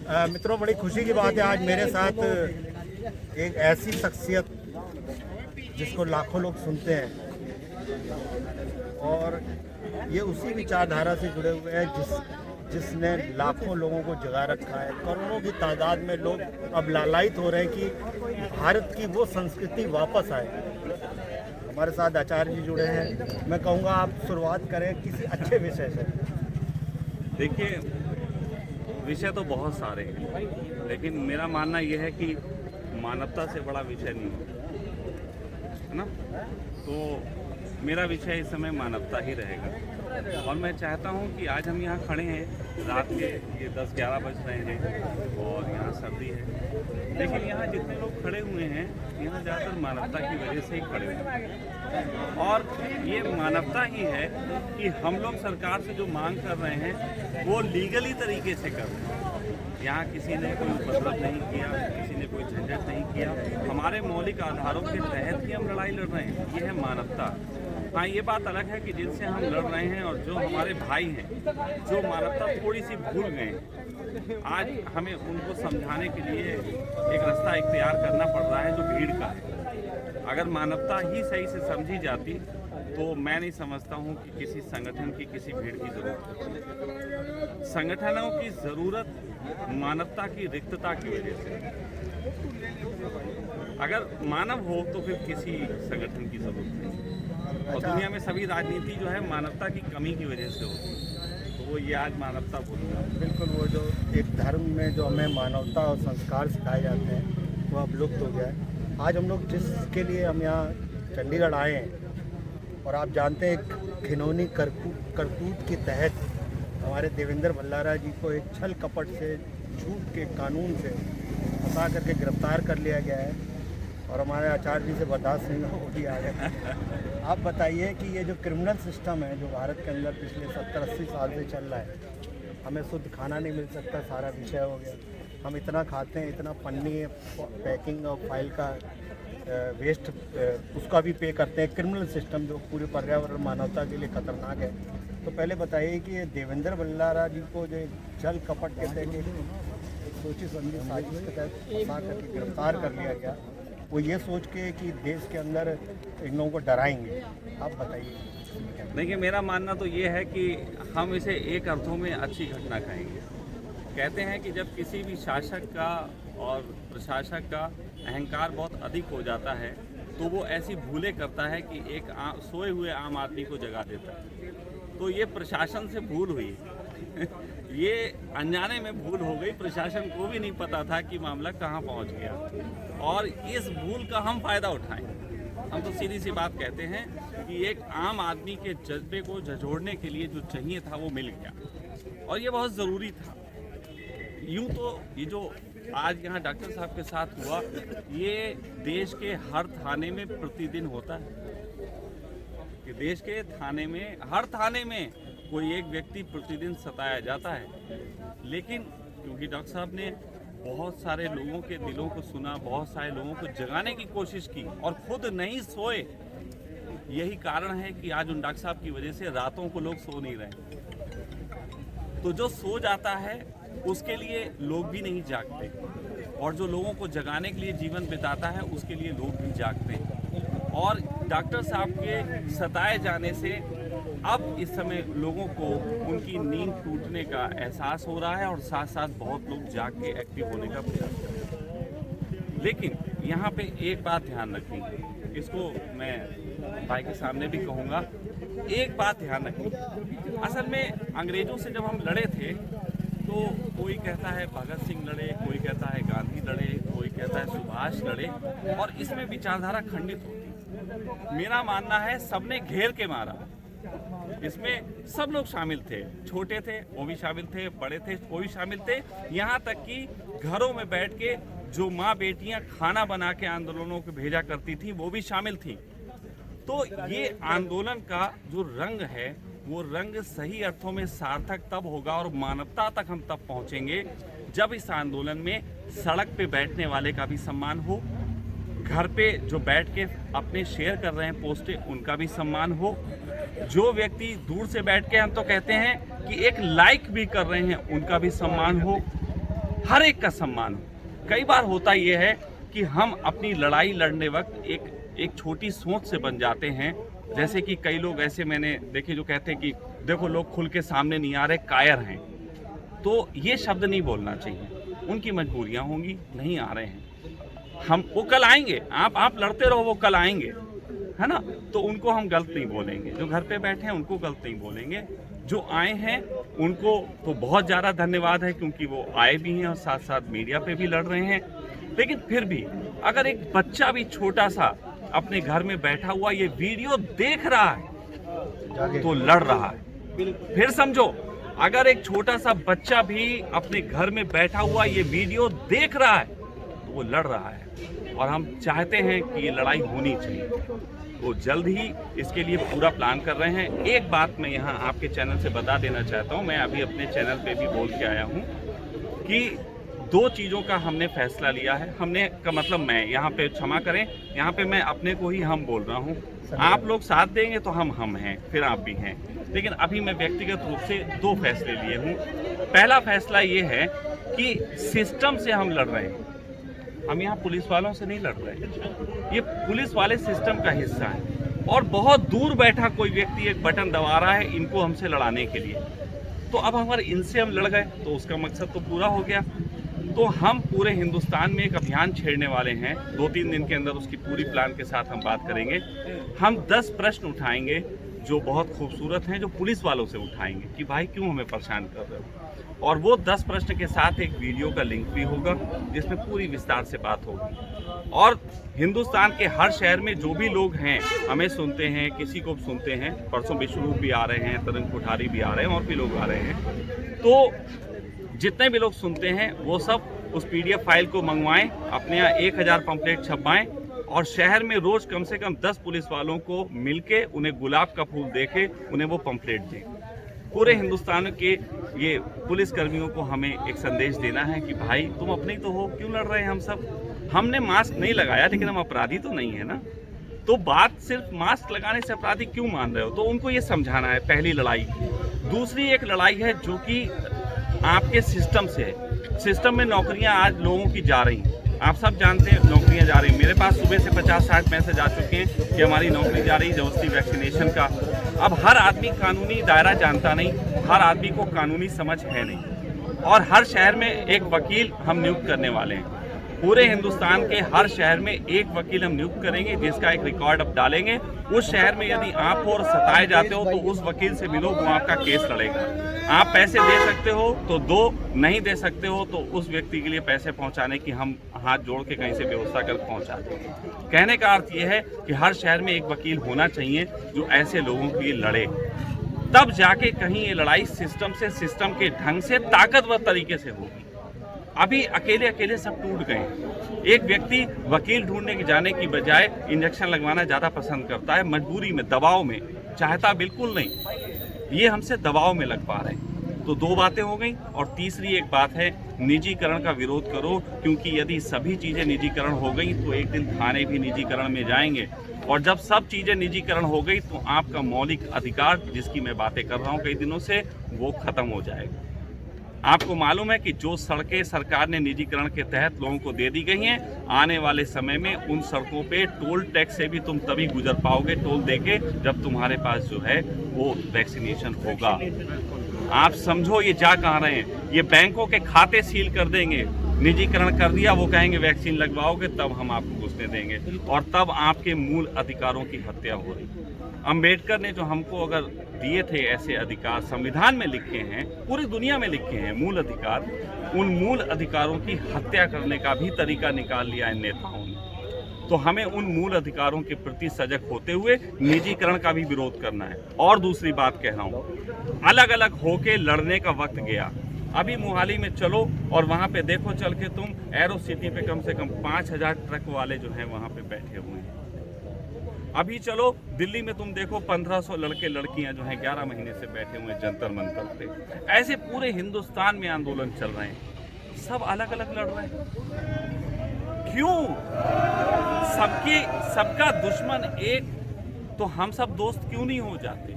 मित्रों, बड़ी खुशी की बात है आज मेरे साथ एक ऐसी शख्सियत जिसको लाखों लोग सुनते हैं और ये उसी विचारधारा से जुड़े हुए हैं जिसने लाखों लोगों को जगा रखा है। करोड़ों की तादाद में लोग अब लालायित हो रहे हैं कि भारत की वो संस्कृति वापस आए। हमारे साथ आचार्य जी जुड़े हैं। मैं कहूँगा आप शुरुआत करें किसी अच्छे विषय से। देखिए, विषय तो बहुत सारे हैं, लेकिन मेरा मानना यह है कि मानवता से बड़ा विषय नहीं है ना। तो मेरा विषय इस समय मानवता ही रहेगा। और मैं चाहता हूं कि आज हम यहां खड़े हैं, रात के ये 10-11 बज रहे हैं और यहां सर्दी है, लेकिन यहां जितने लोग खड़े हुए हैं यहां ज़्यादातर मानवता की वजह से ही खड़े हुए हैं। और ये मानवता ही है कि हम लोग सरकार से जो मांग कर रहे हैं वो लीगली तरीके से कर रहे हैं। यहाँ किसी ने कोई उपद्रव नहीं किया, किसी ने कोई झंझट नहीं किया। हमारे मौलिक आधारों के तहत ही हम लड़ाई लड़ रहे हैं। ये है मानवता। हाँ, ये बात अलग है कि जिनसे हम लड़ रहे हैं और जो हमारे भाई हैं, जो मानवता थोड़ी सी भूल गए हैं, आज हमें उनको समझाने के लिए एक रास्ता इख्तियार करना पड़ रहा है जो भीड़ का है। अगर मानवता ही सही से समझी जाती तो मैं नहीं समझता हूँ कि किसी संगठन की, किसी भीड़ की जरूरत है। संगठनों की ज़रूरत मानवता की रिक्तता की वजह से। अगर मानव हो तो फिर किसी संगठन की जरूरत नहीं। और दुनिया में सभी राजनीति जो है मानवता की कमी की वजह से होती है, तो वो ये आज मानवता बोलूँगा। बिल्कुल, वो जो एक धर्म में जो हमें मानवता और संस्कार सिखाए जाते हैं वो अब लुप्त हो गया है। आज हम लोग जिसके लिए हम यहाँ चंडीगढ़ आए हैं, और आप जानते हैं घिनौनी करतूत के तहत हमारे देवेंद्र भल्लारा जी को एक छल कपट से, झूठ के कानून से फंसा करके गिरफ्तार कर लिया गया है और हमारे आचार्य जी से बर्दाश्त नहीं हो भी आ गए। आप बताइए कि ये जो क्रिमिनल सिस्टम है जो भारत के अंदर पिछले 70-80 साल से चल रहा है, हमें शुद्ध खाना नहीं मिल सकता, सारा विषय हो गया। हम इतना खाते हैं, इतना पन्नी पैकिंग और फाइल का वेस्ट उसका भी पे करते हैं। क्रिमिनल सिस्टम जो पूरे पर्यावरण मानवता के लिए खतरनाक है। तो पहले बताइए कि ये देवेंद्र भल्लारा जी को जो छल कपट के तहत एक सोची समझी साजिश के तहत फंसा करके गिरफ्तार कर लिया गया, वो ये सोच के कि देश के अंदर इन लोगों को डराएंगे। आप बताइए। देखिए, मेरा मानना तो ये है कि हम इसे एक अर्थों में अच्छी घटना कहेंगे। कहते हैं कि जब किसी भी शासक का और प्रशासक का अहंकार बहुत अधिक हो जाता है तो वो ऐसी भूलें करता है कि एक सोए हुए आम आदमी को जगा देता है। तो ये प्रशासन से भूल हुई ये अनजाने में भूल हो गई। प्रशासन को भी नहीं पता था कि मामला कहाँ पहुँच गया और इस भूल का हम फ़ायदा उठाएं। हम तो सीधी सी बात कहते हैं कि एक आम आदमी के जज्बे को झंझोड़ने के लिए जो चाहिए था वो मिल गया और ये बहुत ज़रूरी था। यूँ तो ये जो आज यहाँ डॉक्टर साहब के साथ हुआ, ये देश के हर थाने में प्रतिदिन होता है कि देश के थाने में, हर थाने में कोई एक व्यक्ति प्रतिदिन सताया जाता है। लेकिन क्योंकि डॉक्टर साहब ने बहुत सारे लोगों के दिलों को सुना, बहुत सारे लोगों को जगाने की कोशिश की और खुद नहीं सोए, यही कारण है कि आज उन डॉक्टर साहब की वजह से रातों को लोग सो नहीं रहे। तो जो सो जाता है उसके लिए लोग भी नहीं जागते और जो लोगों को जगाने के लिए जीवन बिताता है उसके लिए लोग भी जागते हैं। और डॉक्टर साहब के सताए जाने से अब इस समय लोगों को उनकी नींद टूटने का एहसास हो रहा है और साथ साथ बहुत लोग जाग के एक्टिव होने का प्रयास कर रहे हैं। लेकिन यहाँ पे एक बात ध्यान रखनी, इसको मैं भाई के सामने भी कहूँगा, एक बात ध्यान रखनी। असल में अंग्रेज़ों से जब हम लड़े थे तो कोई कहता है भगत सिंह लड़े, कोई कहता है गांधी लड़े, कोई कहता है सुभाष लड़े और इसमें विचारधारा खंडित होती। मेरा मानना है सबने घेर के मारा, इसमें सब लोग शामिल थे, छोटे थे वो भी शामिल थे, बड़े थे वो भी शामिल थे, यहाँ तक कि घरों में बैठ के जो माँ बेटियाँ खाना बना के आंदोलनों को भेजा करती थी वो भी शामिल थी। तो ये आंदोलन का जो रंग है वो रंग सही अर्थों में सार्थक तब होगा और मानवता तक हम तब पहुँचेंगे जब इस आंदोलन में सड़क पे बैठने वाले का भी सम्मान हो, घर पे जो बैठ के अपने शेयर कर रहे हैं पोस्टें उनका भी सम्मान हो, जो व्यक्ति दूर से बैठ के हम तो कहते हैं कि एक लाइक भी कर रहे हैं उनका भी सम्मान हो, हर एक का सम्मान हो। कई बार होता ये है कि हम अपनी लड़ाई लड़ने वक्त एक छोटी सोच से बन जाते हैं। जैसे कि कई लोग ऐसे मैंने देखे जो कहते हैं कि देखो लोग खुल के सामने नहीं आ रहे, कायर हैं। तो ये शब्द नहीं बोलना चाहिए। उनकी मजबूरियां होंगी, नहीं आ रहे हैं। वो कल आएंगे, आप लड़ते रहो, वो कल आएंगे, है ना। तो उनको हम गलत नहीं बोलेंगे, जो घर पे बैठे हैं उनको गलत नहीं बोलेंगे। जो आए हैं उनको तो बहुत ज़्यादा धन्यवाद है, क्योंकि वो आए भी हैं और साथ साथ मीडिया पे भी लड़ रहे हैं। लेकिन फिर भी अगर एक बच्चा भी छोटा सा अपने घर में बैठा हुआ ये वीडियो देख रहा है तो लड़ रहा है। फिर समझो, अगर एक छोटा सा बच्चा भी अपने घर में बैठा हुआ ये वीडियो देख रहा है तो वो लड़ रहा है। और हम चाहते हैं कि ये लड़ाई होनी चाहिए, तो जल्द ही इसके लिए पूरा प्लान कर रहे हैं। एक बात मैं यहाँ आपके चैनल से बता देना चाहता हूँ, मैं अभी अपने चैनल पे भी बोल के आया हूँ कि 2 चीज़ों का हमने फैसला लिया है। हमने का मतलब, मैं यहाँ पे क्षमा करें, यहाँ पे मैं अपने को ही हम बोल रहा हूँ। आप लोग साथ देंगे तो हम हैं, फिर आप भी हैं। लेकिन अभी मैं व्यक्तिगत रूप से 2 फैसले लिए हूँ। पहला फैसला ये है कि सिस्टम से हम लड़ रहे हैं। हम यहाँ पुलिस वालों से नहीं लड़ रहे, ये पुलिस वाले सिस्टम का हिस्सा है। और बहुत दूर बैठा कोई व्यक्ति एक बटन दबा रहा है इनको हमसे लड़ाने के लिए। तो अब हमारे इनसे हम लड़ गए तो उसका मकसद तो पूरा हो गया। तो हम पूरे हिंदुस्तान में एक अभियान छेड़ने वाले हैं। 2-3 दिन के अंदर उसकी पूरी प्लान के साथ हम बात करेंगे। हम 10 प्रश्न उठाएंगे जो बहुत खूबसूरत हैं, जो पुलिस वालों से उठाएंगे कि भाई क्यों हमें परेशान कर रहे हो। और वो 10 प्रश्न के साथ एक वीडियो का लिंक भी होगा जिसमें पूरी विस्तार से बात होगी। और हिंदुस्तान के हर शहर में जो भी लोग हैं, हमें सुनते हैं, किसी को सुनते हैं, परसों विश्वरूप भी आ रहे हैं, तरंग कोठारी भी आ रहे हैं और भी लोग आ रहे हैं। तो जितने भी लोग सुनते हैं वो सब उस PDF फाइल को मंगवाएं, अपने यहाँ 1000 पंपलेट छपवाएं और शहर में रोज कम से कम 10 पुलिस वालों को मिलके उन्हें गुलाब का फूल देके उन्हें वो पंपलेट दें। पूरे हिंदुस्तान के ये पुलिस कर्मियों को हमें एक संदेश देना है कि भाई तुम अपने ही तो हो, क्यों लड़ रहे हैं हम सब। हमने मास्क नहीं लगाया लेकिन हम अपराधी तो नहीं है ना। तो बात सिर्फ मास्क लगाने से अपराधी क्यों मान रहे हो, तो उनको ये समझाना है, पहली लड़ाई। दूसरी एक लड़ाई है जो कि आपके सिस्टम से है। सिस्टम में नौकरियां आज लोगों की जा रही हैं, आप सब जानते हैं नौकरियां जा रही हैं। मेरे पास सुबह से 50-60 मैसेज आ चुके हैं कि हमारी नौकरी जा रही है, जबरदस्ती वैक्सीनेशन का। अब हर आदमी कानूनी दायरा जानता नहीं, हर आदमी को कानूनी समझ है नहीं। और हर शहर में एक वकील हम नियुक्त करने वाले हैं। पूरे हिंदुस्तान के हर शहर में एक वकील हम नियुक्त करेंगे जिसका एक रिकॉर्ड अब डालेंगे। उस शहर में यदि आप और सताए जाते हो तो उस वकील से मिलो, वो आपका केस लड़ेगा। आप पैसे दे सकते हो तो दो, नहीं दे सकते हो तो उस व्यक्ति के लिए पैसे पहुंचाने की हम हाथ जोड़ के कहीं से व्यवस्था कर पहुंचा दें। कहने का अर्थ ये है कि हर शहर में एक वकील होना चाहिए जो ऐसे लोगों के लिए लड़े। तब जाके कहीं ये लड़ाई सिस्टम से, सिस्टम के ढंग से, ताकतवर तरीके से होगी। अभी अकेले अकेले सब टूट गए। एक व्यक्ति वकील ढूंढने के जाने की बजाय इंजेक्शन लगवाना ज़्यादा पसंद करता है, मजबूरी में, दबाव में, चाहता बिल्कुल नहीं। ये हमसे दबाव में लग पा रहे हैं। तो 2 बातें हो गई। और तीसरी एक बात है, निजीकरण का विरोध करो, क्योंकि यदि सभी चीज़ें निजीकरण हो गई तो एक दिन थाने भी निजीकरण में जाएंगे। और जब सब चीज़ें निजीकरण हो गई तो आपका मौलिक अधिकार, जिसकी मैं बातें कर रहा हूँ कई दिनों से, वो खत्म हो जाएगा। आपको मालूम है कि जो सड़कें सरकार ने निजीकरण के तहत लोगों को दे दी गई हैं, आने वाले समय में उन सड़कों पे टोल टैक्स से भी तुम तभी गुजर पाओगे, टोल देके, जब तुम्हारे पास जो है वो वैक्सीनेशन होगा। आप समझो ये जा कहाँ रहे हैं। ये बैंकों के खाते सील कर देंगे, निजीकरण कर दिया, वो कहेंगे वैक्सीन लगवाओगे तब हम आपको घुसने देंगे। और तब आपके मूल अधिकारों की हत्या हो रही। अंबेडकर ने जो हमको अगर दिए थे ऐसे अधिकार, संविधान में लिखे हैं, पूरी दुनिया में लिखे हैं मूल अधिकार, उन मूल अधिकारों की हत्या करने का भी तरीका निकाल लिया इन नेताओं ने। तो हमें उन मूल अधिकारों के प्रति सजग होते हुए निजीकरण का भी विरोध करना है। और दूसरी बात कह रहा हूँ, अलग अलग होके लड़ने का वक्त गया। अभी मोहाली में चलो और वहाँ पे देखो चल के तुम, एरो सिटी पे कम से कम 5000 ट्रक वाले जो हैं वहाँ पे बैठे हुए हैं। अभी चलो दिल्ली में तुम देखो 1500 लड़के लड़कियां जो हैं 11 महीने से बैठे हुए हैं जंतर मंतर पे। ऐसे पूरे हिंदुस्तान में आंदोलन चल रहे हैं, सब अलग अलग लड़ रहे हैं। क्यों? सबका दुश्मन एक, तो हम सब दोस्त क्यों नहीं हो जाते?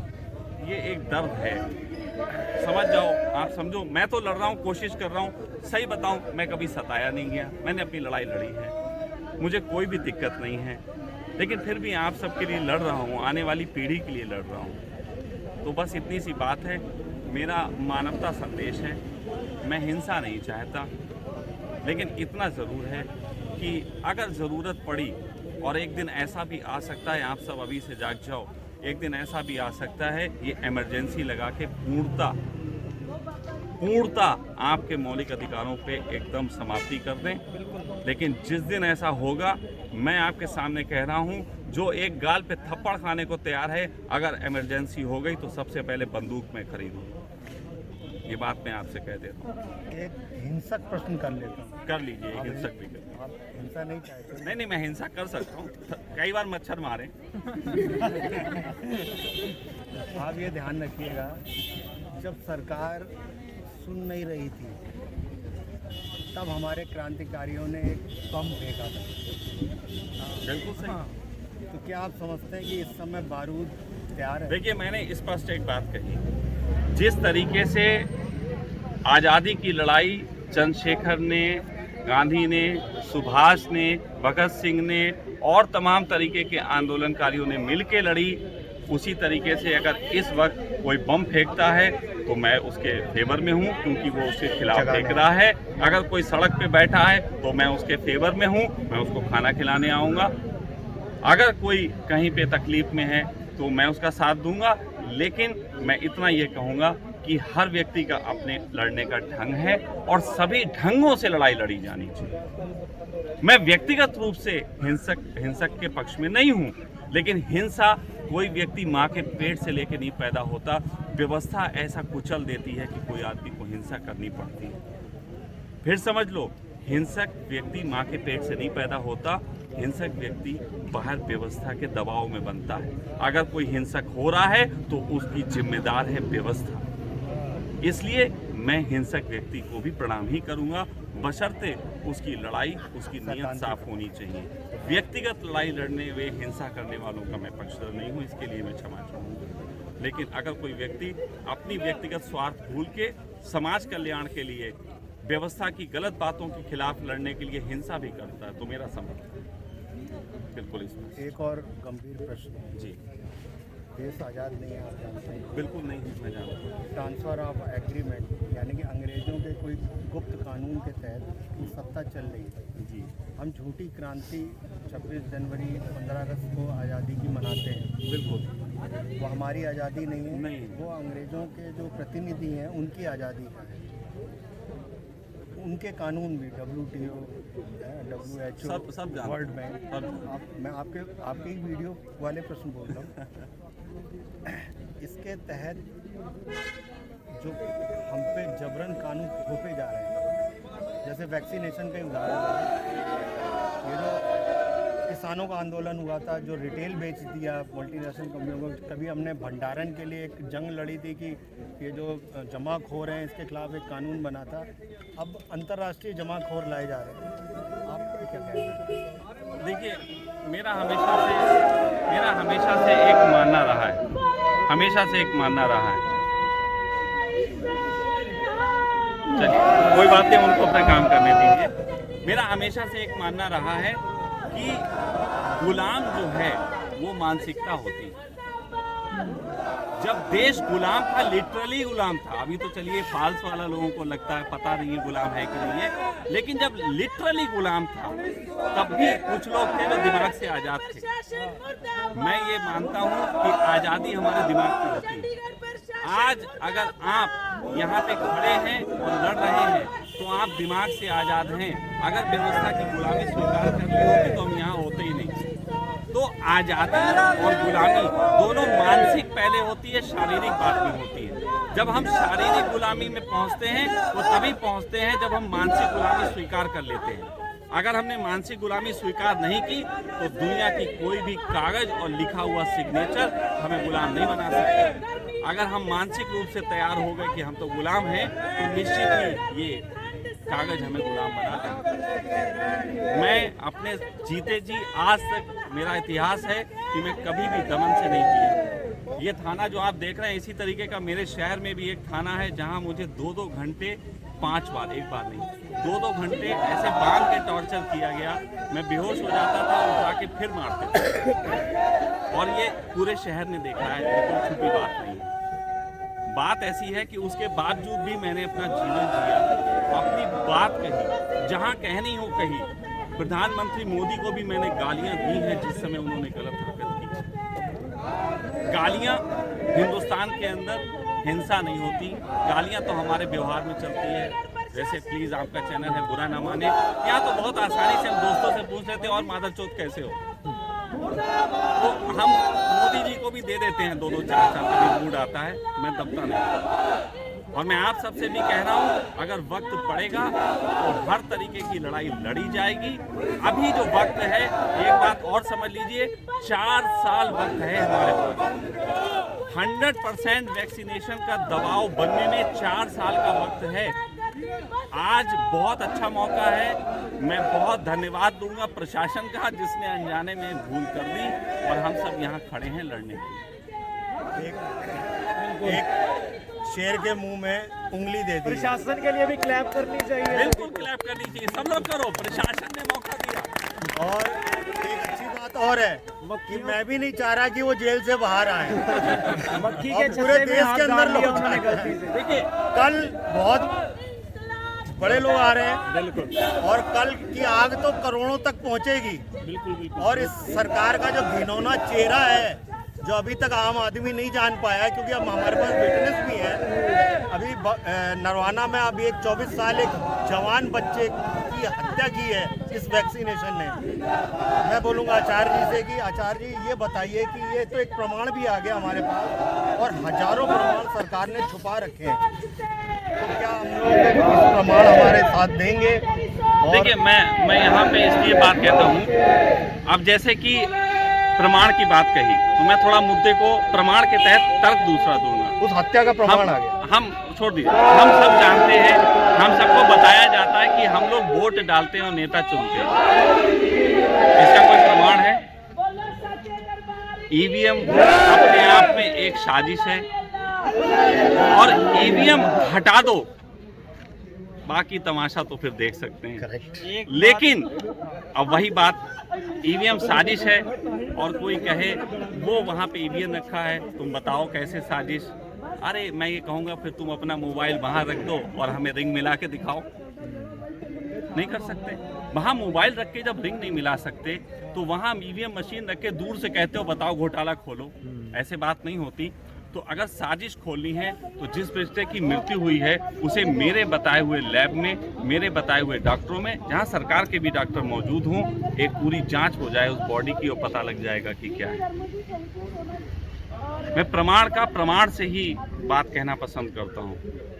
ये एक दर्द है, समझ जाओ। आप समझो, मैं तो लड़ रहा हूँ, कोशिश कर रहा हूँ। सही बताऊँ, मैं कभी सताया नहीं गया, मैंने अपनी लड़ाई लड़ी है, मुझे कोई भी दिक्कत नहीं है। लेकिन फिर भी आप सबके लिए लड़ रहा हूँ, आने वाली पीढ़ी के लिए लड़ रहा हूँ। तो बस इतनी सी बात है, मेरा मानवता संदेश है। मैं हिंसा नहीं चाहता, लेकिन इतना ज़रूर है कि अगर ज़रूरत पड़ी, और एक दिन ऐसा भी आ सकता है, आप सब अभी से जाग जाओ, एक दिन ऐसा भी आ सकता है ये इमरजेंसी लगा के पूर्णता आपके मौलिक अधिकारों पे एकदम समाप्ति कर दें। लेकिन जिस दिन ऐसा होगा, मैं आपके सामने कह रहा हूँ, जो एक गाल पे थप्पड़ खाने को तैयार है, अगर इमरजेंसी हो गई तो सबसे पहले बंदूक में खरीदूँ। ये बात मैं आपसे कह देता हूँ। एक हिंसक प्रश्न कर लेता हूँ। कर लीजिए, एक हिंसक भी कर। आप हिंसा नहीं चाहते? नहीं, मैं हिंसा कर सकता हूँ, कई बार मच्छर मारे। आप ये ध्यान रखिएगा, जब सरकार सुन नहीं रही थी, तब हमारे क्रांतिकारियों ने एक बम फेंका था। बिल्कुल सही। तो क्या आप समझते हैं कि इस समय बारूद तैयार है? देखिए, मैंने स्पष्ट एक बात कही, जिस तरीके से आज़ादी की लड़ाई चंद्रशेखर ने, गांधी ने, सुभाष ने, भगत सिंह ने और तमाम तरीके के आंदोलनकारियों ने मिल के लड़ी, उसी तरीके से अगर इस वक्त कोई बम फेंकता है तो मैं उसके फेवर में हूँ, क्योंकि वो उसके खिलाफ फेंक रहा है। अगर कोई सड़क पे बैठा है तो मैं उसके फेवर में हूँ, मैं उसको खाना खिलाने आऊँगा। अगर कोई कहीं पे तकलीफ में है तो मैं उसका साथ दूंगा। लेकिन मैं इतना ये कहूँगा कि हर व्यक्ति का अपने लड़ने का ढंग है, और सभी ढंगों से लड़ाई लड़ी जानी चाहिए। मैं व्यक्तिगत रूप से हिंसक के पक्ष में नहीं हूँ, लेकिन हिंसा कोई व्यक्ति माँ के पेट से लेकर नहीं पैदा होता। व्यवस्था ऐसा कुचल देती है कि कोई आदमी को हिंसा करनी पड़ती है। फिर समझ लो, हिंसक व्यक्ति माँ के पेट से नहीं पैदा होता, हिंसक व्यक्ति बाहर व्यवस्था के दबाव में बनता है। अगर कोई हिंसक हो रहा है तो उसकी जिम्मेदार है व्यवस्था। इसलिए मैं हिंसक व्यक्ति को भी प्रणाम ही करूंगा, बशर्ते उसकी लड़ाई, उसकी नीयत साफ होनी चाहिए। व्यक्तिगत लड़ाई लड़ने वे हिंसा करने वालों का मैं पक्षधर नहीं हूँ, इसके लिए मैं क्षमा चाहूँगा। लेकिन अगर कोई व्यक्ति अपनी व्यक्तिगत स्वार्थ भूल के समाज कल्याण के लिए, व्यवस्था की गलत बातों के खिलाफ लड़ने के लिए हिंसा भी करता है, तो मेरा समर्थन बिल्कुल इसमें। एक और गंभीर प्रश्न जी। देश आज़ाद नहीं है, आप जानते हैं? बिल्कुल नहीं, मैं जानता हूँ। ट्रांसफ़र ऑफ एग्रीमेंट, यानी कि अंग्रेज़ों के कोई गुप्त कानून के तहत ये सत्ता चल रही है। जी। हम झूठी क्रांति 26 जनवरी 15 अगस्त को आज़ादी की मनाते हैं। बिल्कुल। वो हमारी आज़ादी नहीं है, नहीं। वो अंग्रेज़ों के जो प्रतिनिधि हैं उनकी आज़ादी का है। उनके कानून भी WTO, WHO, सब जानते वर्ल्ड हैं। बैंक, मैं आपके ही वीडियो वाले प्रश्न बोल रहा हूँ। इसके तहत जो हम पे जबरन कानून थोपे जा रहे हैं, जैसे वैक्सीनेशन का ही उदाहरण है। ये जो किसानों का आंदोलन हुआ था, जो रिटेल बेच दिया मल्टीनेशनल कंपनियों को, कभी हमने भंडारण के लिए एक जंग लड़ी थी कि ये जो जमाखोर हैं इसके खिलाफ एक कानून बना था। अब अंतर्राष्ट्रीय जमाखोर लाए जा रहे हैं, आप क्या कहते हैं? देखिए, मेरा हमेशा से एक मानना रहा है, चलिए कोई बात नहीं, उनको अपना काम करने दीजिए। मेरा हमेशा से एक मानना रहा है कि गुलाम जो है वो मानसिकता होती है। जब देश गुलाम था, लिटरली गुलाम था, अभी तो चलिए फाल्स वाला लोगों को लगता है, पता नहीं है गुलाम है कि नहीं है, लेकिन जब लिटरली गुलाम था तब भी कुछ लोग थे जो दिमाग से आज़ाद थे। मैं ये मानता हूँ कि आज़ादी हमारे दिमाग की होती है। आज अगर आप यहाँ पे खड़े हैं और लड़ रहे हैं तो आप दिमाग से आज़ाद हैं। अगर व्यवस्था की गुलामी स्वीकार कर ली होती तो हम यहाँ होते ही नहीं। तो आज़ादी और गुलामी दोनों मानसिक पहले होती है, शारीरिक बाद में होती है। जब हम शारीरिक गुलामी में पहुँचते हैं तो तभी पहुँचते हैं जब हम मानसिक गुलामी स्वीकार कर लेते हैं। अगर हमने मानसिक गुलामी स्वीकार नहीं की तो दुनिया की कोई भी कागज और लिखा हुआ सिग्नेचर हमें गुलाम नहीं बना सकते। अगर हम मानसिक रूप से तैयार हो गए कि हम तो गुलाम हैं तो निश्चित ही ये कागज हमें गुलाम बना देंगे। मैं अपने जीते जी आज तक मेरा इतिहास है कि मैं कभी भी दमन से नहीं किया। ये थाना जो आप देख रहे हैं, इसी तरीके का मेरे शहर में भी एक थाना है जहां मुझे 2-2 घंटे 5 बार, एक बार नहीं 2-2 घंटे ऐसे बांध के टॉर्चर किया गया। मैं बेहोश हो जाता था, उठा के फिर मारते थे। और ये पूरे शहर ने देखा है, ये कोई छुपी बात नहीं है। बात ऐसी है कि उसके बावजूद भी मैंने अपना जीवन जिया, अपनी बात कही, जहां कहनी हो कही। प्रधानमंत्री मोदी को भी मैंने गालियां दी हैं जिस समय उन्होंने गलत हरकत की। गालियां हिंदुस्तान के अंदर हिंसा नहीं होती, गालियां तो हमारे व्यवहार में चलती है। वैसे प्लीज़ आपका चैनल है, बुरा ना माने। यहाँ तो बहुत आसानी से हम दोस्तों से पूछ लेते हैं और मादरचोद कैसे हो, तो हम मोदी जी को भी दे देते हैं 2-2 4-4 कभी मूड आता है, मैं दबता नहीं। और मैं आप सबसे भी कह रहा हूँ, अगर वक्त पड़ेगा तो हर तरीके की लड़ाई लड़ी जाएगी। अभी जो वक्त है, एक बात और समझ लीजिए, 4 साल वक्त है हमारे पास। 100% वैक्सीनेशन का दबाव बनने में 4 साल का वक्त है। आज बहुत अच्छा मौका है। मैं बहुत धन्यवाद दूंगा प्रशासन का, जिसने अनजाने में भूल कर दी और हम सब यहाँ खड़े हैं लड़ने के लिए। एक शेर के मुंह में उंगली दे दी। प्रशासन के लिए भी क्लैप करनी चाहिए। बिल्कुल क्लैप करनी चाहिए, सब लोग करो, प्रशासन ने मौका दिया। और एक अच्छी बात और है कि मैं भी नहीं चाह रहा कि वो जेल से बाहर आए। मक्खी के पूरे छत्ते में देश हाथ के अंदर डाल दिया लोग उन्होंने गलती से। देखिए, कल बहुत बड़े लोग आ रहे हैं, बिल्कुल, और कल की आग तो करोड़ों तक पहुंचेगी। बिल्कुल। और इस सरकार का जो घिनौना चेहरा है, जो अभी तक आम आदमी नहीं जान पाया है, क्योंकि अब हमारे पास विटनेस भी है। अभी नरवाना में अभी एक 24 साल एक जवान बच्चे की हत्या की है इस वैक्सीनेशन ने। मैं बोलूँगा आचार्य जी से कि आचार्य जी ये बताइए कि ये तो एक प्रमाण भी आ गया हमारे पास, और हजारों प्रमाण सरकार ने छुपा रखे हैं, तो क्या हम लोग इस प्रमाण हमारे साथ देंगे? देखिए, मैं यहाँ पे इसलिए बात कहता हूँ, अब जैसे कि प्रमाण की बात कही, तो मैं थोड़ा मुद्दे को प्रमाण के तहत तर्क दूसरा दूंगा। उस हत्या का प्रमाण आ गया। हम छोड़ दीजिए, हम सब जानते हैं, हम सबको बताया जाता है कि हम लोग वोट डालते हैं और नेता चुनते हैं। इसका कोई प्रमाण है? ईवीएम अपने आप में एक साजिश है, और ईवीएम हटा दो, बाकी तमाशा तो फिर देख सकते हैं। लेकिन अब वही बात, ईवीएम साजिश है और कोई कहे वो वहाँ पे ईवीएम रखा है, तुम बताओ कैसे साजिश? अरे मैं ये कहूँगा, फिर तुम अपना मोबाइल वहाँ रख दो और हमें रिंग मिला के दिखाओ। नहीं कर सकते। वहाँ मोबाइल रख के जब रिंग नहीं मिला सकते, तो वहाँ ईवीएम मशीन रख के दूर से कहते हो बताओ घोटाला खोलो। ऐसे बात नहीं होती। तो अगर साजिश खोलनी है तो जिस बच्चे की मृत्यु हुई है उसे मेरे बताए हुए लैब में, मेरे बताए हुए डॉक्टरों में, जहां सरकार के भी डॉक्टर मौजूद हों, एक पूरी जांच हो जाए उस बॉडी की और पता लग जाएगा कि क्या है। मैं प्रमाण से ही बात कहना पसंद करता हूं।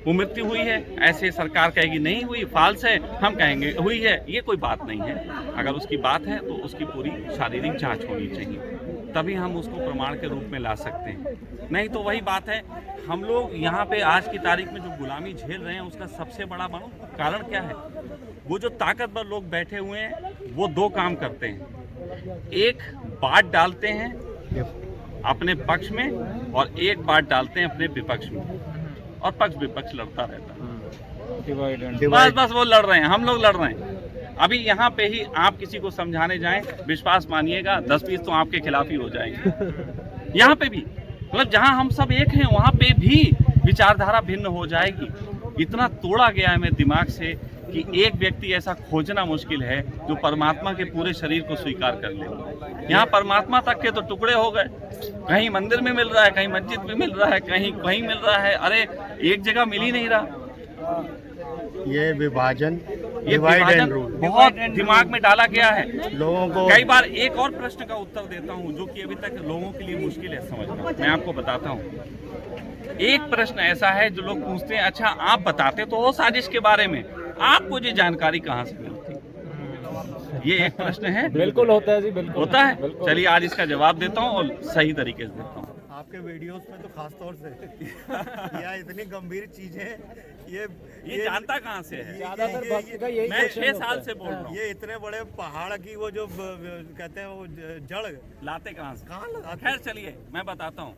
वो मृत्यु हुई है, ऐसे सरकार कहेगी नहीं हुई, फाल्स है, हम कहेंगे हुई है। ये कोई बात नहीं है। अगर उसकी बात है तो उसकी पूरी शारीरिक जांच होनी चाहिए, तभी हम उसको प्रमाण के रूप में ला सकते हैं। नहीं तो वही बात है, हम लोग यहाँ पे आज की तारीख में जो गुलामी झेल रहे हैं, उसका सबसे बड़ा कारण क्या है? वो जो ताकतवर लोग बैठे हुए हैं, वो 2 काम करते हैं। एक बात डालते हैं अपने पक्ष में, और एक बात डालते हैं अपने विपक्ष में, और पक्ष विपक्ष लड़ता रहता है। बस वो लड़ रहे हैं, हम लोग लड़ रहे हैं। अभी यहाँ पे ही आप किसी को समझाने जाएं, विश्वास मानिएगा 10-20 तो आपके खिलाफ ही हो जाएंगे। यहाँ पे भी, मतलब जहाँ हम सब एक हैं, वहाँ पे भी विचारधारा भिन्न हो जाएगी। इतना तोड़ा गया है मेरे दिमाग से कि एक व्यक्ति ऐसा खोजना मुश्किल है जो परमात्मा के पूरे शरीर को स्वीकार कर ले। यहाँ परमात्मा तक के तो टुकड़े हो गए, कहीं मंदिर में मिल रहा है, कहीं मस्जिद में मिल रहा है, कहीं कहीं मिल रहा है। अरे एक जगह मिल ही नहीं रहा। ये विभाजन बहुत दिमाग में डाला गया है लोगों को। कई बार एक और प्रश्न का उत्तर देता हूं जो कि अभी तक लोगों के लिए मुश्किल है समझना। मैं आपको बताता हूं। एक प्रश्न ऐसा है जो लोग पूछते हैं, अच्छा आप बताते तो हो साजिश के बारे में, आपको ये जानकारी कहाँ से मिलती? ये एक प्रश्न है। बिल्कुल होता है जी, बिल्कुल होता है। चलिए आज इसका जवाब देता हूँ और सही तरीके से देता हूँ। आपके वीडियोस में तो खास तौर से या इतनी गंभीर चीजें ये जानता कहाँ से है? ज्यादातर भक्त का यही मैं 6 साल से बोल रहा हूँ। ये इतने बड़े पहाड़ की वो जो कहते हैं वो जड़ लाते कहाँ से? कहाँ लगाते? खैर चलिए मैं बताता हूँ।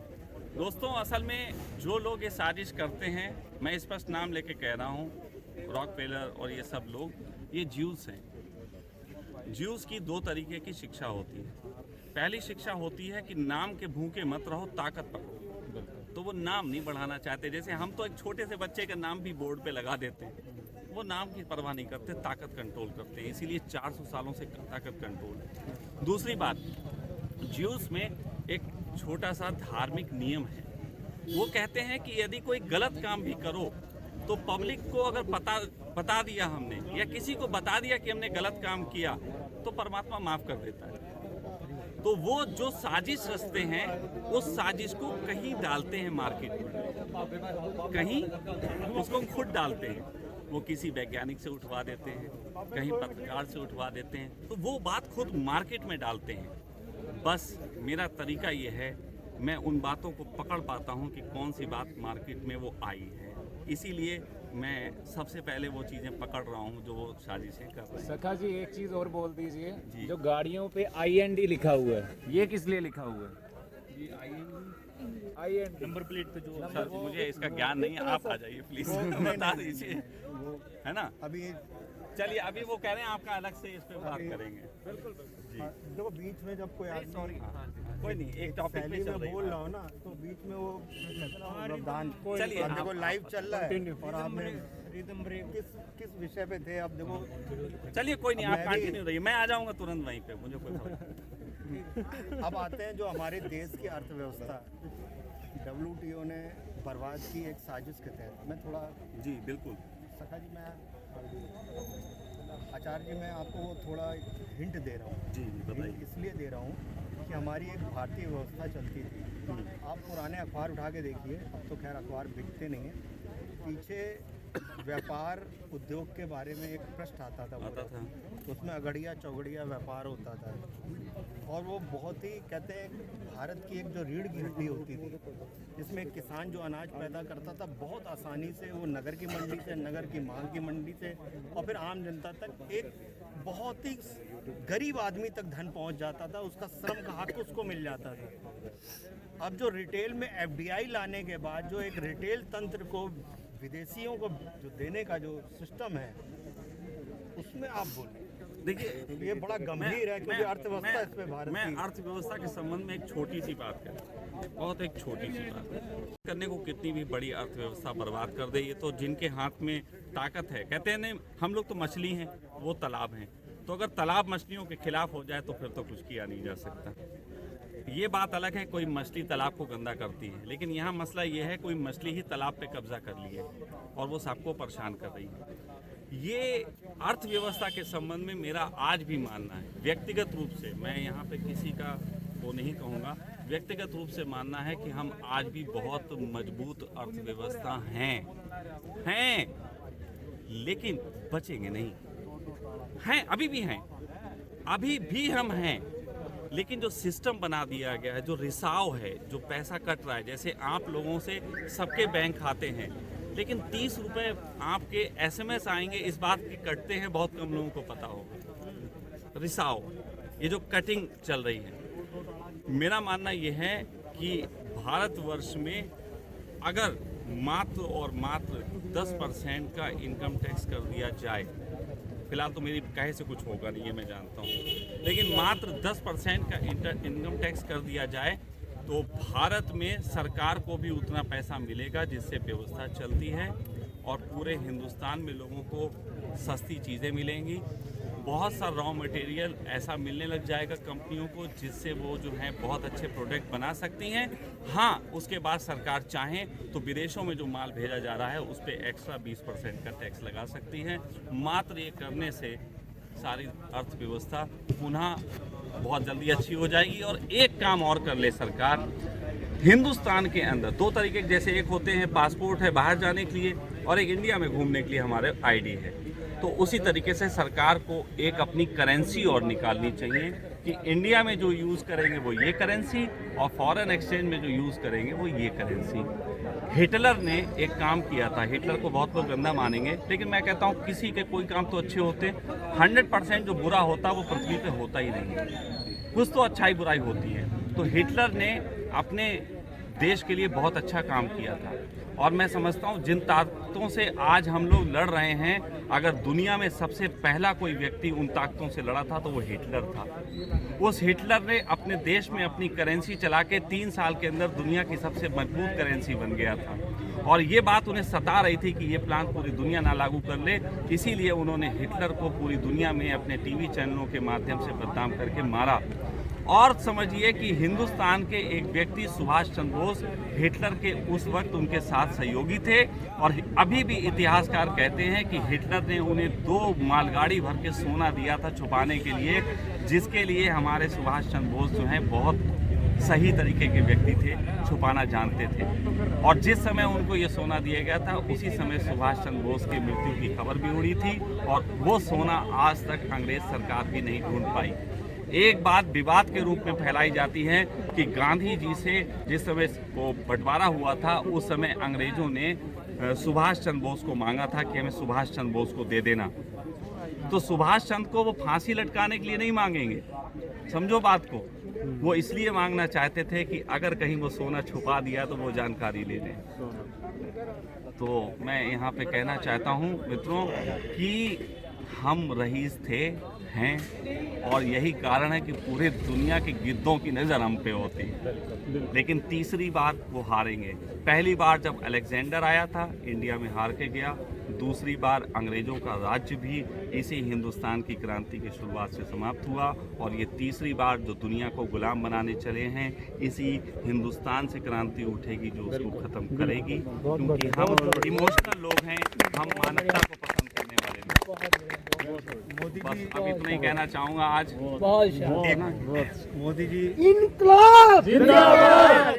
दोस्तों, असल में जो लोग ये साजिश करते हैं, मैं स्पष्ट नाम लेके कह रहा हूँ, रॉकफेलर और ये सब लोग, ये ज्यूस हैं। ज्यूस की दो तरीके की शिक्षा होती है। पहली शिक्षा होती है कि नाम के भूखे मत रहो, ताकत पकड़ो। तो वो नाम नहीं बढ़ाना चाहते। जैसे हम तो एक छोटे से बच्चे का नाम भी बोर्ड पे लगा देते हैं, वो नाम की परवाह नहीं करते, ताकत कंट्रोल करते हैं। इसीलिए 400 सालों से ताकत कंट्रोल है। दूसरी बात, ज्यूस में एक छोटा सा धार्मिक नियम है। वो कहते हैं कि यदि कोई गलत काम भी करो तो पब्लिक को अगर बता दिया हमने, या किसी को बता दिया कि हमने गलत काम किया, तो परमात्मा माफ कर देता है। तो वो जो साजिश रचते हैं, उस साजिश को कहीं डालते हैं मार्केट में, कहीं उसको खुद डालते हैं। वो किसी वैज्ञानिक से उठवा देते हैं, कहीं पत्रकार से उठवा देते हैं, तो वो बात खुद मार्केट में डालते हैं। बस मेरा तरीका ये है, मैं उन बातों को पकड़ पाता हूँ कि कौन सी बात मार्केट में वो आई है। इसीलिए मैं सबसे पहले वो चीज़ें पकड़ रहा हूँ जो वो साजिशें कर रहे हैं। सखा जी, एक चीज और बोल दीजिए। जी। जो गाड़ियों पे IND लिखा हुआ है, ये किस लिए लिखा हुआ है? IND नंबर प्लेट पे जो सर, मुझे इसका ज्ञान नहीं है, आप आ जाइए प्लीज, बता दीजिए, है ना। अभी चलिए, अभी वो कह रहे हैं आपका अलग से इस पे बात करेंगे। जी, देखो, बीच में जब कोई आदमी कोई नहीं, एक टॉपिक पे पहले चल में रही बोल है। रहा हो ना, तो बीच में वो दान। चलिए, अब देखो, लाइव चल रहा है और आपने रिदम ब्रेक। किस विषय पे थे? अब देखो, चलिए कोई नहीं, आप मैं भी- कंटिन्यू रहिए, मैं आ जाऊंगा तुरंत वहीं पे, मुझे कोई फर्क नहीं। अब आते हैं जो हमारे देश की अर्थव्यवस्था WTO ने बर्बाद की एक साजिश के तहत। मैं थोड़ा, जी बिल्कुल। सखा जी, मैं आचार्य जी, मैं आपको थोड़ा हिंट दे रहा हूँ। जी बताइए। इसलिए दे रहा हूँ कि हमारी एक भारतीय व्यवस्था चलती थी। आप पुराने अखबार उठा के देखिए, अब तो खैर अखबार बिकते नहीं हैं। पीछे व्यापार उद्योग के बारे में एक पृष्ठ आता था, उसमें अगड़िया चौगड़िया व्यापार होता था। और वो बहुत ही, कहते हैं, भारत की एक जो रीढ़ की हड्डी होती थी, जिसमें एक किसान जो अनाज पैदा करता था, बहुत आसानी से वो नगर की मंडी से, नगर की मांग की मंडी से, और फिर आम जनता तक एक बहुत ही गरीब आदमी तक धन पहुंच जाता था। उसका श्रम का हक उसको मिल जाता था। अब जो रिटेल में FDI लाने के बाद जो एक रिटेल तंत्र को विदेशियों को जो देने का जो सिस्टम है, उसमें आप बोलें। देखिए, ये बड़ा गंभीर है, क्योंकि अर्थव्यवस्था इस पे भारत मैं की। अर्थव्यवस्था के संबंध में एक छोटी सी बात करूँ, बहुत एक छोटी सी बात करने को कितनी भी बड़ी अर्थव्यवस्था बर्बाद कर दे, ये तो जिनके हाथ में ताकत है। कहते हैं नहीं, हम लोग तो मछली हैं, वो तालाब हैं। तो अगर तालाब मछलियों के खिलाफ हो जाए तो फिर तो कुछ किया नहीं जा सकता। ये बात अलग है, कोई मछली तालाब को गंदा करती है, लेकिन यहाँ मसला ये है, कोई मछली ही तालाब पे कब्जा कर ली है और वो सबको परेशान कर रही है। ये अर्थव्यवस्था के संबंध में मेरा आज भी मानना है, व्यक्तिगत रूप से, मैं यहाँ पे किसी का वो नहीं कहूँगा, व्यक्तिगत रूप से मानना है कि हम आज भी बहुत मजबूत अर्थव्यवस्था हैं, लेकिन बचेंगे नहीं। हैं, अभी भी हैं, अभी भी हम हैं, लेकिन जो सिस्टम बना दिया गया है, जो रिसाव है, जो पैसा कट रहा है, जैसे आप लोगों से सबके बैंक खाते हैं, लेकिन 30 रुपये आपके SMS आएंगे, इस बात के कटते हैं, बहुत कम लोगों को पता होगा। रिसाव, ये जो कटिंग चल रही है, मेरा मानना ये है कि भारतवर्ष में अगर मात्र और मात्र 10% का इनकम टैक्स कर दिया जाए, फिलहाल तो मेरी कहे से कुछ होगा नहीं, ये मैं जानता हूँ, लेकिन मात्र 10% का इनकम टैक्स कर दिया जाए तो भारत में सरकार को भी उतना पैसा मिलेगा जिससे व्यवस्था चलती है और पूरे हिंदुस्तान में लोगों को सस्ती चीज़ें मिलेंगी। बहुत सा रॉ मटेरियल ऐसा मिलने लग जाएगा कंपनियों को जिससे वो जो है बहुत अच्छे प्रोडक्ट बना सकती हैं। हाँ, उसके बाद सरकार चाहे तो विदेशों में जो माल भेजा जा रहा है उस पर एक्स्ट्रा 20% का टैक्स लगा सकती है। मात्र ये करने से सारी अर्थव्यवस्था पुनः बहुत जल्दी अच्छी हो जाएगी। और एक काम और कर ले सरकार, हिंदुस्तान के अंदर दो तरीके, जैसे एक होते हैं पासपोर्ट है बाहर जाने के लिए और एक इंडिया में घूमने के लिए हमारे ID है, तो उसी तरीके से सरकार को एक अपनी करेंसी और निकालनी चाहिए कि इंडिया में जो यूज़ करेंगे वो ये करेंसी और फॉरेन एक्सचेंज में जो यूज़ करेंगे वो ये करेंसी। हिटलर ने एक काम किया था, हिटलर को बहुत लोग गंदा मानेंगे, लेकिन मैं कहता हूँ किसी के कोई काम तो अच्छे होते, 100% जो बुरा होता वो पृथ्वी पे होता ही नहीं है, कुछ तो अच्छाई बुराई होती है। तो हिटलर ने अपने देश के लिए बहुत अच्छा काम किया था। और मैं समझता हूँ जिन ताकतों से आज हम लोग लड़ रहे हैं, अगर दुनिया में सबसे पहला कोई व्यक्ति उन ताकतों से लड़ा था तो वो हिटलर था। उस हिटलर ने अपने देश में अपनी करेंसी चला के 3 साल के अंदर दुनिया की सबसे मजबूत करेंसी बन गया था। और ये बात उन्हें सता रही थी कि ये प्लान पूरी दुनिया ना लागू कर ले, इसीलिए उन्होंने हिटलर को पूरी दुनिया में अपने टीवी चैनलों के माध्यम से बदनाम करके मारा। और समझिए कि हिंदुस्तान के एक व्यक्ति सुभाष चंद्र बोस हिटलर के उस वक्त उनके साथ सहयोगी थे, और अभी भी इतिहासकार कहते हैं कि हिटलर ने उन्हें 2 मालगाड़ी भर के सोना दिया था छुपाने के लिए, जिसके लिए हमारे सुभाष चंद्र बोस जो हैं बहुत सही तरीके के व्यक्ति थे, छुपाना जानते थे। और जिस समय उनको ये सोना दिया गया था उसी समय सुभाष चंद्र बोस की मृत्यु की खबर भी उड़ी थी, और वो सोना आज तक अंग्रेज सरकार भी नहीं ढूंढ पाई। एक बात विवाद के रूप में फैलाई जाती है कि गांधी जी से जिस समय को बंटवारा हुआ था उस समय अंग्रेजों ने सुभाष चंद्र बोस को मांगा था कि हमें सुभाष चंद्र बोस को दे देना। तो सुभाष चंद्र को वो फांसी लटकाने के लिए नहीं मांगेंगे, समझो बात को। वो इसलिए मांगना चाहते थे कि अगर कहीं वो सोना छुपा दिया तो वो जानकारी ले लें। तो मैं यहाँ पे कहना चाहता हूँ मित्रों कि हम रईस थे, हैं, और यही कारण है कि पूरे दुनिया के गिद्धों की नज़र हम पे होती है। लेकिन तीसरी बार वो हारेंगे। पहली बार जब अलेक्जेंडर आया था इंडिया में हार के गया, दूसरी बार अंग्रेज़ों का राज्य भी इसी हिंदुस्तान की क्रांति की शुरुआत से समाप्त हुआ, और ये तीसरी बार जो दुनिया को गुलाम बनाने चले हैं इसी हिंदुस्तान से क्रांति उठेगी जो उसको ख़त्म करेगी। क्योंकि हम इमोशनल लोग हैं, हम मानवता को पसंद करने वाले लोग। मोदी बस जी अब इतना ही कहना चाहूँगा आज। मोदी जी इनकलाब जिंदाबाद।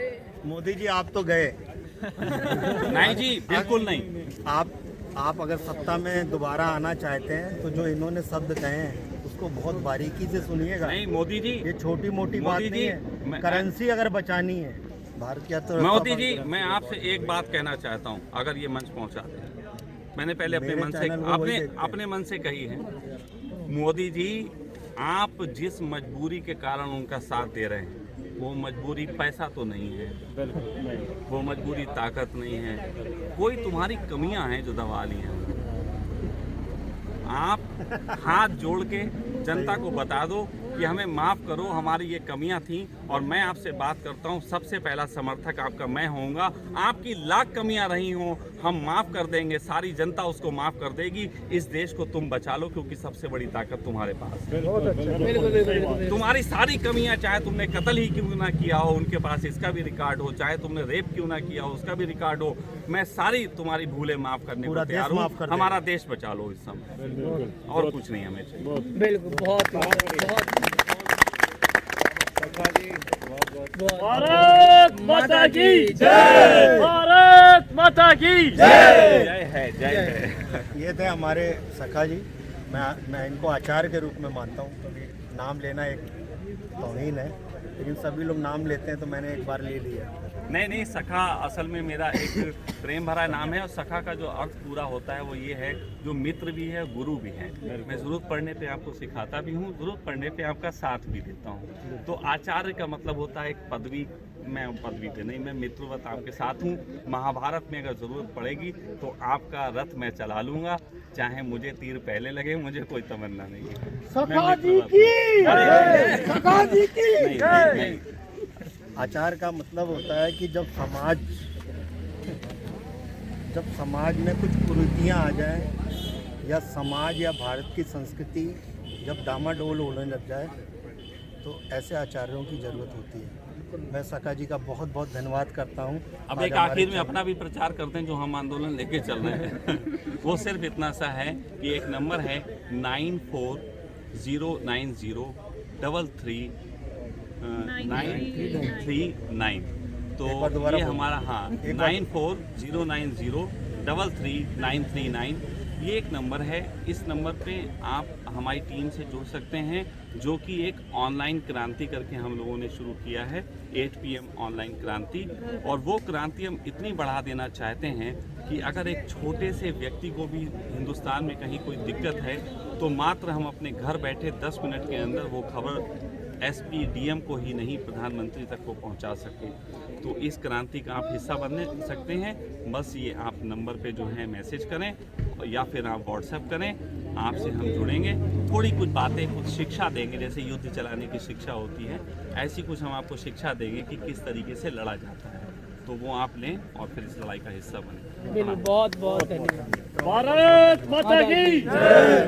मोदी जी आप तो गए, नहीं जी, बिल्कुल नहीं। आप अगर सत्ता में दोबारा आना चाहते हैं तो जो इन्होंने शब्द कहे हैं उसको बहुत बारीकी से सुनिएगा। नहीं मोदी जी, ये छोटी मोटी बात मोदी नहीं जी, है। करेंसी अगर बचानी है भारत की अर्थव्यवस्था, मोदी जी मैं आपसे एक बात कहना चाहता हूँ, अगर ये मंच पहुँचाते हैं, मैंने पहले अपने मेरे मन से चैनल को वही देखते हैं। अपने मन से कही है, मोदी जी आप जिस मजबूरी के कारण उनका साथ दे रहे हैं वो मजबूरी पैसा तो नहीं है, वो मजबूरी ताकत नहीं है, कोई तुम्हारी कमियां हैं जो दबा ली हैं। आप हाथ जोड़ के जनता को बता दो कि हमें माफ़ करो, हमारी ये कमियां थी, और मैं आपसे बात करता हूं, सबसे पहला समर्थक आपका मैं होऊंगा। आपकी लाख कमियां रही हों हम माफ़ कर देंगे, सारी जनता उसको माफ़ कर देगी। इस देश को तुम बचा लो, क्योंकि सबसे बड़ी ताकत तुम्हारे पास है। तुम्हारी सारी कमियां, चाहे तुमने कत्ल ही क्यों ना किया हो उनके पास इसका भी रिकॉर्ड हो, चाहे तुमने रेप क्यों ना किया हो उसका भी रिकॉर्ड हो, मैं सारी तुम्हारी भूलें माफ़ करने को तैयार हूँ। हमारा देश बचा लो इस समय, और कुछ नहीं हमें चाहिए। बिल्कुल, बहुत भारत माता की जय, भारत माता की जय। जय है, जय है। ये थे हमारे सखा जी। मैं इनको आचार्य के रूप में मानता हूँ, क्योंकि नाम लेना एक तौहीन है, लेकिन सभी लोग नाम लेते हैं तो मैंने एक बार ले लिया। नहीं, सखा असल में मेरा एक प्रेम भरा नाम है, और सखा का जो अर्थ पूरा होता है वो ये है जो मित्र भी है, गुरु भी है। मैं ज़रूरत पड़ने पे आपको सिखाता भी हूँ, ज़रूरत पड़ने पे आपका साथ भी देता हूँ। तो आचार्य का मतलब होता है एक पदवी, मैं पदवी पे नहीं, मैं मित्रवत आपके साथ हूँ। महाभारत में अगर ज़रूरत पड़ेगी तो आपका रथ मैं चला लूँगा, चाहे मुझे तीर पहले लगे, मुझे कोई तमन्ना नहीं है। सखा जी की, सखा जी की नहीं। आचार का मतलब होता है कि जब समाज में कुछ कुरीतियाँ आ जाएं, या समाज या भारत की संस्कृति जब डामाडोल होने लग जाए, तो ऐसे आचार्यों की ज़रूरत होती है। मैं सखा जी का बहुत बहुत धन्यवाद करता हूँ। अब एक आखिर में अपना भी प्रचार करते हैं जो हम आंदोलन लेके चल रहे हैं। वो सिर्फ इतना सा है कि एक नंबर है 94090339। तो ये हमारा 9409033939 ये एक नंबर है। इस नंबर पे आप हमारी टीम से जुड़ सकते हैं, जो कि एक ऑनलाइन क्रांति करके हम लोगों ने शुरू किया है, 8 PM ऑनलाइन क्रांति। और वो क्रांति हम इतनी बढ़ा देना चाहते हैं कि अगर एक छोटे से व्यक्ति को भी हिंदुस्तान में कहीं कोई दिक्कत है तो मात्र हम अपने घर बैठे 10 मिनट के अंदर वो खबर एसपी डीएम को ही नहीं प्रधानमंत्री तक को पहुंचा सके। तो इस क्रांति का आप हिस्सा बन सकते हैं। बस ये आप नंबर पे जो है मैसेज करें या फिर आप व्हाट्सएप करें, आपसे हम जुड़ेंगे, थोड़ी कुछ बातें, कुछ शिक्षा देंगे। जैसे युद्ध चलाने की शिक्षा होती है, ऐसी कुछ हम आपको शिक्षा देंगे कि किस तरीके से लड़ा जाता है। तो वो आप लें और फिर इस लड़ाई का हिस्सा बने। बिल्कुल, बहुत बहुत धन्यवाद। भारत माता की जय।